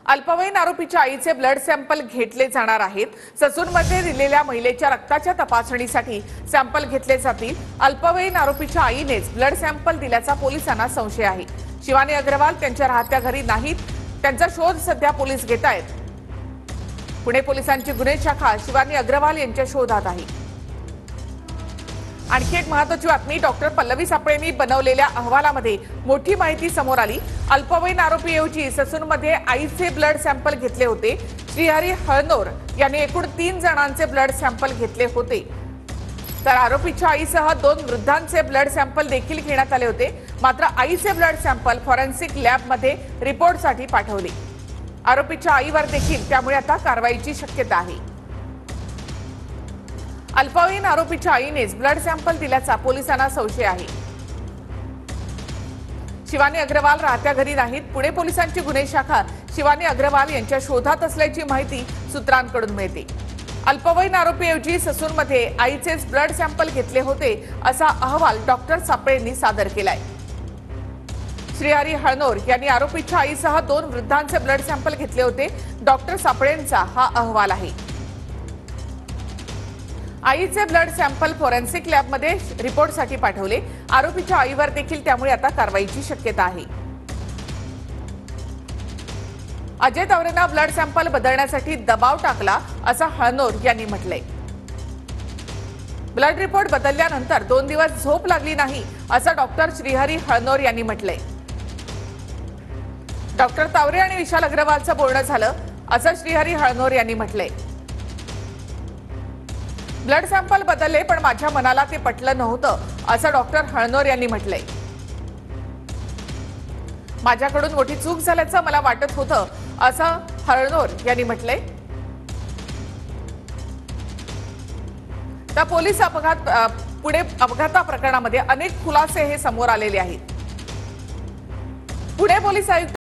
अल्पवयीन आरोपीच्या आईचे ब्लड सॅम्पल घेतले जाणार आहेत। ससूनमध्ये दिलेल्या महिलेच्या रक्ताच्या तपासणीसाठी सॅम्पल घेतले जातील। अल्पवयीन आरोपीच्या आईनेच ब्लड सॅम्पल दिल्याचा पोलिसांना संशय आहे। शिवानी अग्रवाल त्यांच्या राहत्या घरी नाहीत, त्यांचा शोध सध्या पोलीस घेत आहेत। पुणे पोलिसांची गुन्हे शाखा शिवानी अग्रवाल यांच्या शोधात आहे। आणखी एक महत्त्वाची बातमी, डॉक्टर पल्लवी सापळेंनी बनवलेल्या अहवालामध्ये मोठी माहिती समोर आली। अल्पवयीन आरोपीऐवजी ससूनमध्ये आईचे ब्लड सॅम्पल घेतले होते। श्रीहरी हळनोर यांनी एकूण 3 जणांचे ब्लड सॅम्पल घेतले होते, तर आरोपीच्या आईसह 2 वृद्धांचे ब्लड सॅम्पल देखील घेण्यात आले होते। मात्र आईचे ब्लड सॅम्पल फॉरेन्सिक लॅबमध्ये रिपोर्टसाठी पाठवले। आरोपीच्या आईवर देखील त्यामुळे आता कारवाईची शक्यता आहे। अल्पवयीन आरोपीच्या आईनेच ब्लड सॅम्पल दिल्याचा पोलिसांना संशय आहे। शिवानी अग्रवाल राहत्या घरी नाहीत। पुणे पोलिसांची गुन्हे शाखा शिवानी अग्रवाल यांच्या शोधात असल्याची माहिती सूत्रांकडून मिळते। अल्पवयीन आरोपीऐवजी ससूनमध्ये आईचेच ब्लड सॅम्पल घेतले होते असा अहवाल डॉक्टर सापळेंनी सादर केलाय। श्रीहरी हळनोर यांनी आरोपीच्या आईसह 2 वृद्धांचे ब्लड सॅम्पल घेतले होते। डॉक्टर सापळेंचा हा अहवाल आहे। आईचे ब्लड सॅम्पल फॉरेन्सिक लॅबमध्ये रिपोर्टसाठी पाठवले। आरोपीच्या आईवर देखील त्यामुळे आता कारवाईची शक्यता आहे। अजय तावरेंना ब्लड सॅम्पल बदलण्यासाठी दबाव टाकला असं हळनोर यांनी म्हटलंय। ब्लड रिपोर्ट बदलल्यानंतर 2 दिवस झोप लागली नाही असं डॉक्टर श्रीहरी हळनोर यांनी म्हटलंय। डॉक्टर तावरे आणि विशाल अग्रवालचं बोलणं झालं असं श्रीहरी हळनोर यांनी म्हटलंय। ब्लड सॅम्पल बदलले पण माझ्या मनाला ते पटलं नव्हतं असं डॉक्टर हळनोर यांनी म्हटलंय। माझ्याकडून मोठी चूक झाल्याचं मला वाटत होतं असं हळनोर यांनी म्हटलंय। तर पोलीस पुणे अपघाता प्रकरणामध्ये अनेक खुलासे हे समोर आलेले आहेत। पुणे पोलीस आयुक्त